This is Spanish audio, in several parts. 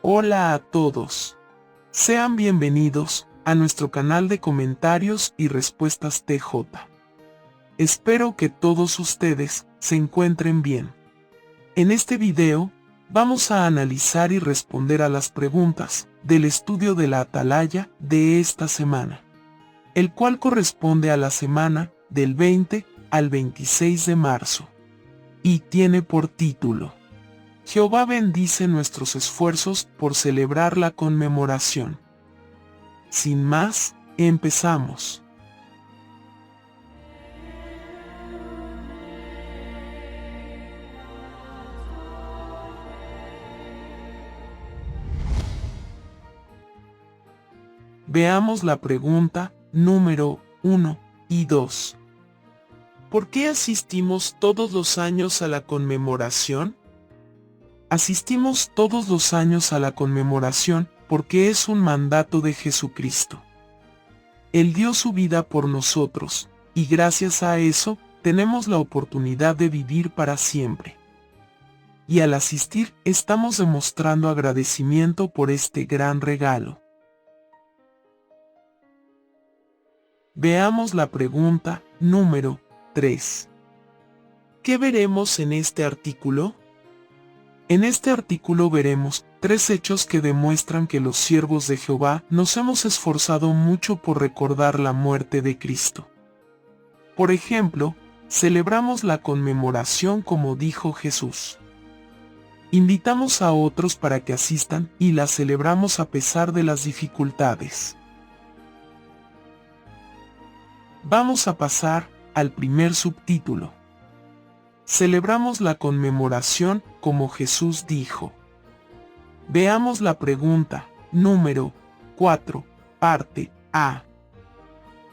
Hola a todos. Sean bienvenidos a nuestro canal de comentarios y respuestas TJ. Espero que todos ustedes se encuentren bien. En este video, vamos a analizar y responder a las preguntas del estudio de la Atalaya de esta semana, el cual corresponde a la semana del 20 al 26 de marzo, y tiene por título: Jehová bendice nuestros esfuerzos por celebrar la conmemoración. Sin más, empezamos. Veamos la pregunta número 1 y 2. ¿Por qué asistimos todos los años a la conmemoración? Asistimos todos los años a la conmemoración porque es un mandato de Jesucristo. Él dio su vida por nosotros, y gracias a eso, tenemos la oportunidad de vivir para siempre. Y al asistir, estamos demostrando agradecimiento por este gran regalo. Veamos la pregunta número 3. ¿Qué veremos en este artículo? En este artículo veremos 3 hechos que demuestran que los siervos de Jehová nos hemos esforzado mucho por recordar la muerte de Cristo. Por ejemplo, celebramos la conmemoración como dijo Jesús. Invitamos a otros para que asistan y la celebramos a pesar de las dificultades. Vamos a pasar al primer subtítulo. Celebramos la conmemoración como Jesús dijo. Veamos la pregunta número 4, parte A.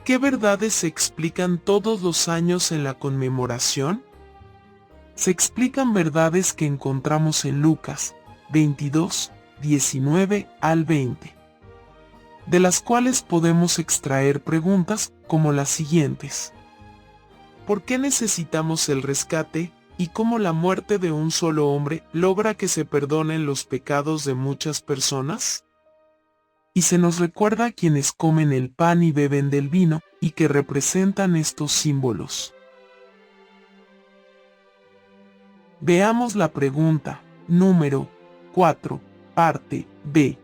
¿Qué verdades se explican todos los años en la conmemoración? Se explican verdades que encontramos en Lucas 22, 19 al 20. De las cuales podemos extraer preguntas como las siguientes. ¿Por qué necesitamos el rescate, y cómo la muerte de un solo hombre logra que se perdonen los pecados de muchas personas? Y se nos recuerda quienes comen el pan y beben del vino, y que representan estos símbolos. Veamos la pregunta número 4, parte B.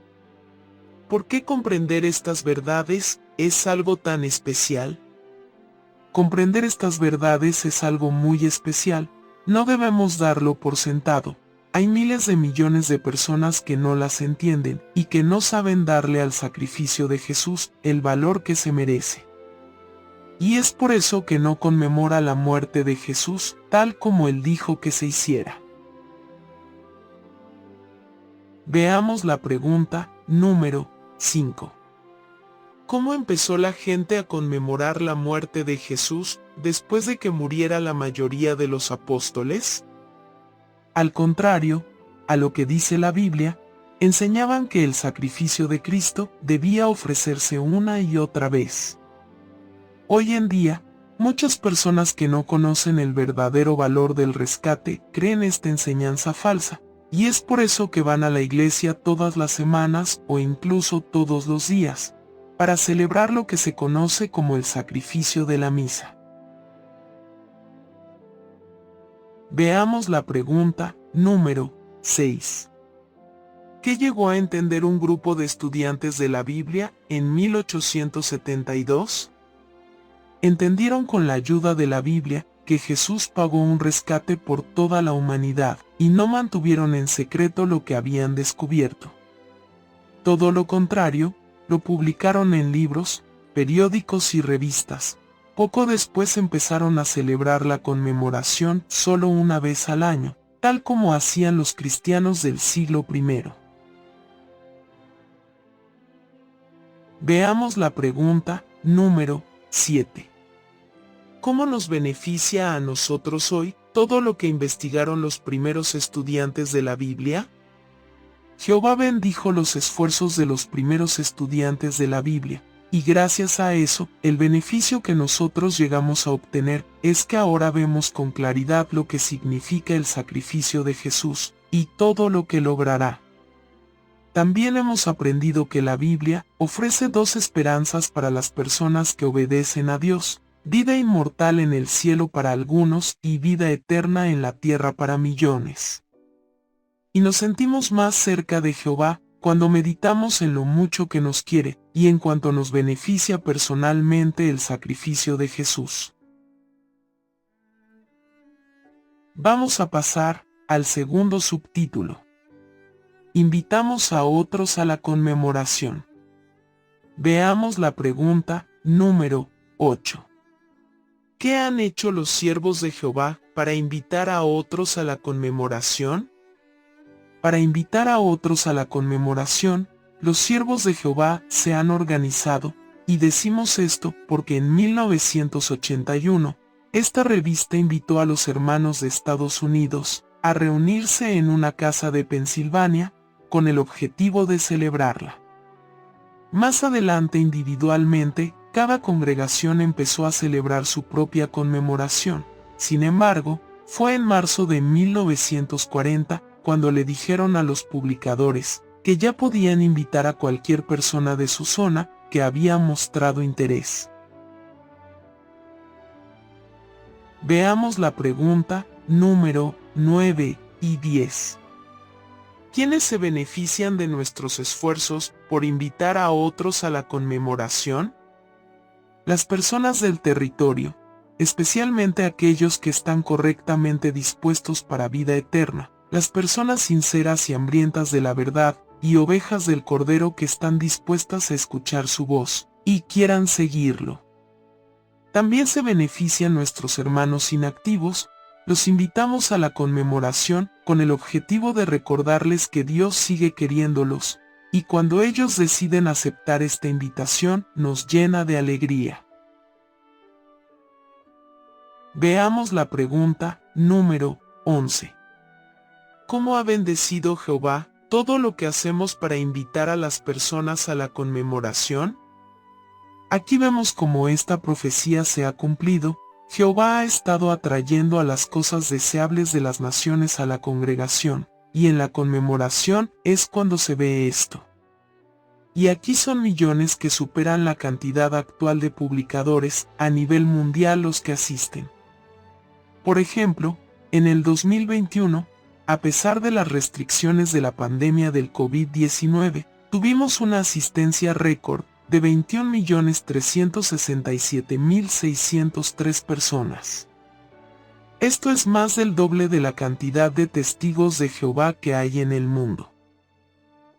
¿Por qué comprender estas verdades es algo tan especial? Comprender estas verdades es algo muy especial. No debemos darlo por sentado. Hay miles de millones de personas que no las entienden y que no saben darle al sacrificio de Jesús el valor que se merece. Y es por eso que no conmemora la muerte de Jesús tal como Él dijo que se hiciera. Veamos la pregunta número 5. ¿Cómo empezó la gente a conmemorar la muerte de Jesús después de que muriera la mayoría de los apóstoles? Al contrario, a lo que dice la Biblia, enseñaban que el sacrificio de Cristo debía ofrecerse una y otra vez. Hoy en día, muchas personas que no conocen el verdadero valor del rescate creen esta enseñanza falsa, y es por eso que van a la iglesia todas las semanas o incluso todos los días, para celebrar lo que se conoce como el sacrificio de la misa. Veamos la pregunta número 6. ¿Qué llegó a entender un grupo de estudiantes de la Biblia en 1872? Entendieron con la ayuda de la Biblia que Jesús pagó un rescate por toda la humanidad, y no mantuvieron en secreto lo que habían descubierto. Todo lo contrario, lo publicaron en libros, periódicos y revistas. Poco después empezaron a celebrar la conmemoración solo una vez al año, tal como hacían los cristianos del siglo I. Veamos la pregunta número 7. ¿Cómo nos beneficia a nosotros hoy todo lo que investigaron los primeros estudiantes de la Biblia? Jehová bendijo los esfuerzos de los primeros estudiantes de la Biblia, y gracias a eso, el beneficio que nosotros llegamos a obtener es que ahora vemos con claridad lo que significa el sacrificio de Jesús, y todo lo que logrará. También hemos aprendido que la Biblia ofrece dos esperanzas para las personas que obedecen a Dios: vida inmortal en el cielo para algunos y vida eterna en la tierra para millones. Y nos sentimos más cerca de Jehová cuando meditamos en lo mucho que nos quiere y en cuanto nos beneficia personalmente el sacrificio de Jesús. Vamos a pasar al segundo subtítulo. Invitamos a otros a la conmemoración. Veamos la pregunta número 8. ¿Qué han hecho los siervos de Jehová para invitar a otros a la conmemoración? Para invitar a otros a la conmemoración, los siervos de Jehová se han organizado, y decimos esto porque en 1981, esta revista invitó a los hermanos de Estados Unidos a reunirse en una casa de Pensilvania, con el objetivo de celebrarla. Más adelante, individualmente, cada congregación empezó a celebrar su propia conmemoración. Sin embargo, fue en marzo de 1940 cuando le dijeron a los publicadores que ya podían invitar a cualquier persona de su zona que había mostrado interés. Veamos la pregunta número 9 y 10. ¿Quiénes se benefician de nuestros esfuerzos por invitar a otros a la conmemoración? Las personas del territorio, especialmente aquellos que están correctamente dispuestos para vida eterna, las personas sinceras y hambrientas de la verdad, y ovejas del Cordero que están dispuestas a escuchar su voz, y quieran seguirlo. También se benefician nuestros hermanos inactivos. Los invitamos a la conmemoración con el objetivo de recordarles que Dios sigue queriéndolos, y cuando ellos deciden aceptar esta invitación, nos llena de alegría. Veamos la pregunta número 11. ¿Cómo ha bendecido Jehová todo lo que hacemos para invitar a las personas a la conmemoración? Aquí vemos cómo esta profecía se ha cumplido. Jehová ha estado atrayendo a las cosas deseables de las naciones a la congregación, y en la conmemoración es cuando se ve esto. Y aquí son millones que superan la cantidad actual de publicadores a nivel mundial los que asisten. Por ejemplo, en el 2021, a pesar de las restricciones de la pandemia del COVID-19, tuvimos una asistencia récord de 21.367.603 personas. Esto es más del doble de la cantidad de testigos de Jehová que hay en el mundo.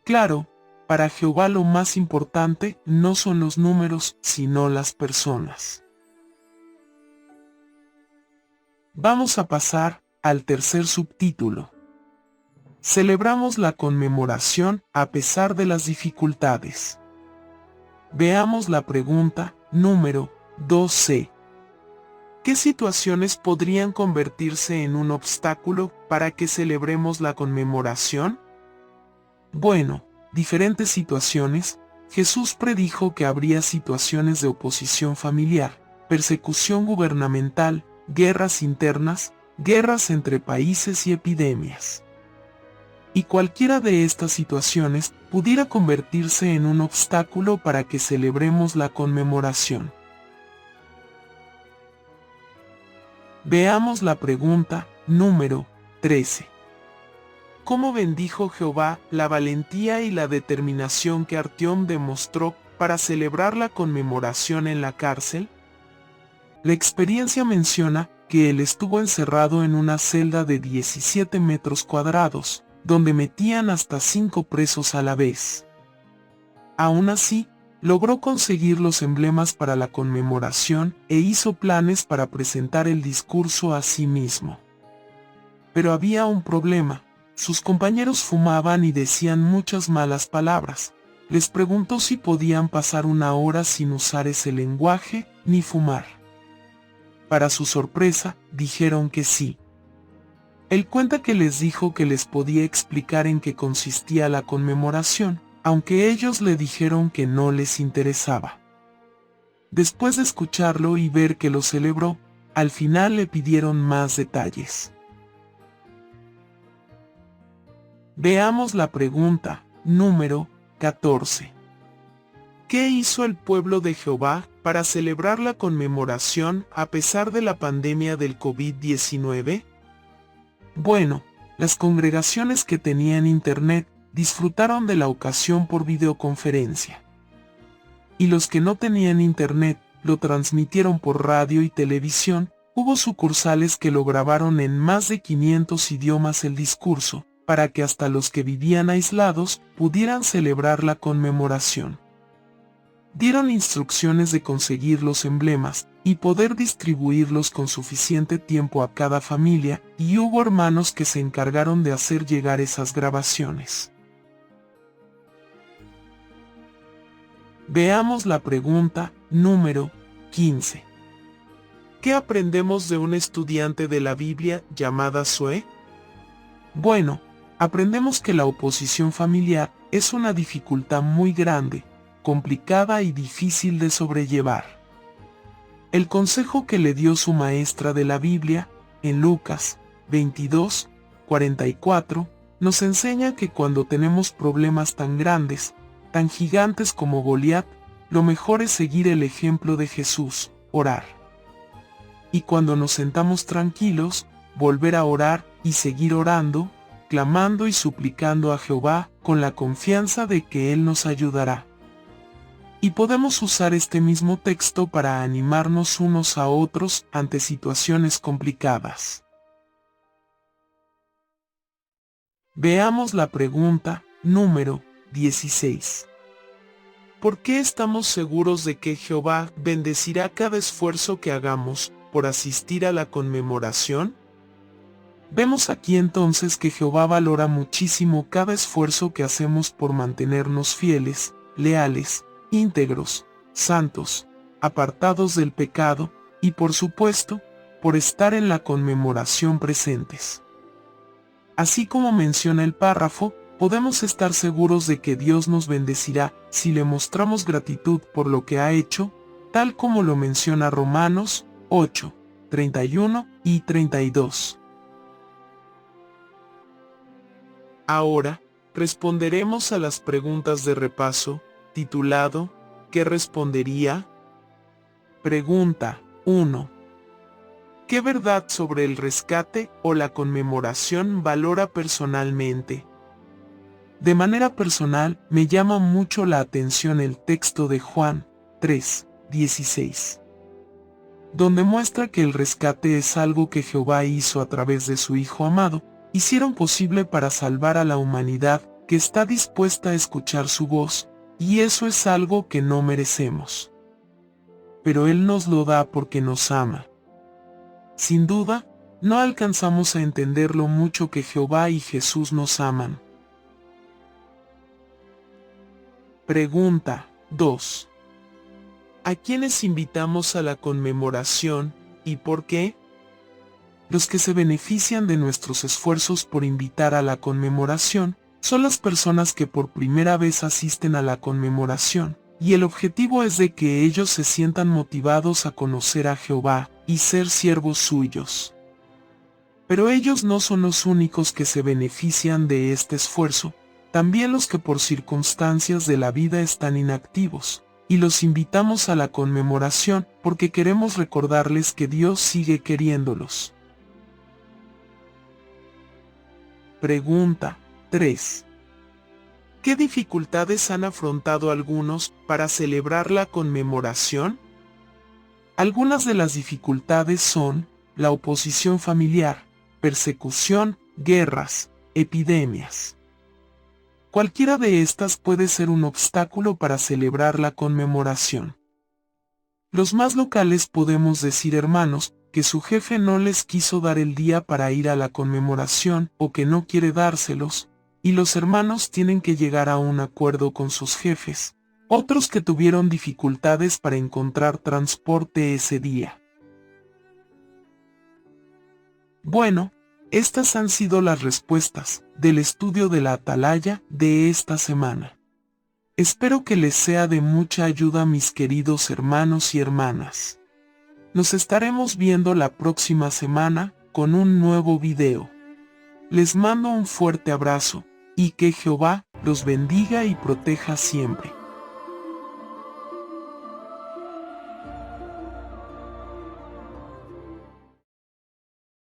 Claro, para Jehová lo más importante no son los números, sino las personas. Vamos a pasar al tercer subtítulo. Celebramos la conmemoración a pesar de las dificultades. Veamos la pregunta número 12. ¿Qué situaciones podrían convertirse en un obstáculo para que celebremos la conmemoración? Bueno, diferentes situaciones. Jesús predijo que habría situaciones de oposición familiar, persecución gubernamental, guerras internas, guerras entre países y epidemias. Y cualquiera de estas situaciones pudiera convertirse en un obstáculo para que celebremos la conmemoración. Veamos la pregunta número 13. ¿Cómo bendijo Jehová la valentía y la determinación que Artiom demostró para celebrar la conmemoración en la cárcel? La experiencia menciona que él estuvo encerrado en una celda de 17 metros cuadrados, donde metían hasta 5 presos a la vez. Aún así, logró conseguir los emblemas para la conmemoración e hizo planes para presentar el discurso a sí mismo. Pero había un problema: sus compañeros fumaban y decían muchas malas palabras. Les preguntó si podían pasar una hora sin usar ese lenguaje ni fumar. Para su sorpresa, dijeron que sí. Él cuenta que les dijo que les podía explicar en qué consistía la conmemoración, aunque ellos le dijeron que no les interesaba. Después de escucharlo y ver que lo celebró, al final le pidieron más detalles. Veamos la pregunta número 14. ¿Qué hizo el pueblo de Jehová para celebrar la conmemoración a pesar de la pandemia del COVID-19? Bueno, las congregaciones que tenían internet disfrutaron de la ocasión por videoconferencia. Y los que no tenían internet lo transmitieron por radio y televisión. Hubo sucursales que lo grabaron en más de 500 idiomas el discurso, para que hasta los que vivían aislados pudieran celebrar la conmemoración. Dieron instrucciones de conseguir los emblemas y poder distribuirlos con suficiente tiempo a cada familia, y hubo hermanos que se encargaron de hacer llegar esas grabaciones. Veamos la pregunta número 15. ¿Qué aprendemos de un estudiante de la Biblia llamada Zoe? Bueno, aprendemos que la oposición familiar es una dificultad muy grande, complicada y difícil de sobrellevar. El consejo que le dio su maestra de la Biblia, en Lucas 22:44, nos enseña que cuando tenemos problemas tan grandes, tan gigantes como Goliat, lo mejor es seguir el ejemplo de Jesús, orar. Y cuando nos sentamos tranquilos, volver a orar y seguir orando, clamando y suplicando a Jehová con la confianza de que Él nos ayudará. Y podemos usar este mismo texto para animarnos unos a otros ante situaciones complicadas. Veamos la pregunta número 16. ¿Por qué estamos seguros de que Jehová bendecirá cada esfuerzo que hagamos por asistir a la conmemoración? Vemos aquí entonces que Jehová valora muchísimo cada esfuerzo que hacemos por mantenernos fieles, leales, íntegros, santos, apartados del pecado, y por supuesto, por estar en la conmemoración presentes. Así como menciona el párrafo, podemos estar seguros de que Dios nos bendecirá si le mostramos gratitud por lo que ha hecho, tal como lo menciona Romanos 8:31 y 32. Ahora, responderemos a las preguntas de repaso, titulado ¿Qué respondería? Pregunta 1. ¿Qué verdad sobre el rescate o la conmemoración valora personalmente? De manera personal, me llama mucho la atención el texto de Juan 3:16. Donde muestra que el rescate es algo que Jehová hizo a través de su Hijo amado, hicieron posible para salvar a la humanidad que está dispuesta a escuchar su voz, y eso es algo que no merecemos. Pero Él nos lo da porque nos ama. Sin duda, no alcanzamos a entender lo mucho que Jehová y Jesús nos aman. Pregunta 2. ¿A quiénes invitamos a la conmemoración y por qué? Los que se benefician de nuestros esfuerzos por invitar a la conmemoración son las personas que por primera vez asisten a la conmemoración, y el objetivo es de que ellos se sientan motivados a conocer a Jehová y ser siervos suyos. Pero ellos no son los únicos que se benefician de este esfuerzo, también los que por circunstancias de la vida están inactivos. Y los invitamos a la conmemoración porque queremos recordarles que Dios sigue queriéndolos. Pregunta 3. ¿Qué dificultades han afrontado algunos para celebrar la conmemoración? Algunas de las dificultades son la oposición familiar, persecución, guerras, epidemias. Cualquiera de estas puede ser un obstáculo para celebrar la conmemoración. Los más locales podemos decir hermanos, que su jefe no les quiso dar el día para ir a la conmemoración o que no quiere dárselos, y los hermanos tienen que llegar a un acuerdo con sus jefes. Otros que tuvieron dificultades para encontrar transporte ese día. Bueno, estas han sido las respuestas del estudio de la Atalaya de esta semana. Espero que les sea de mucha ayuda, mis queridos hermanos y hermanas. Nos estaremos viendo la próxima semana con un nuevo video. Les mando un fuerte abrazo y que Jehová los bendiga y proteja siempre.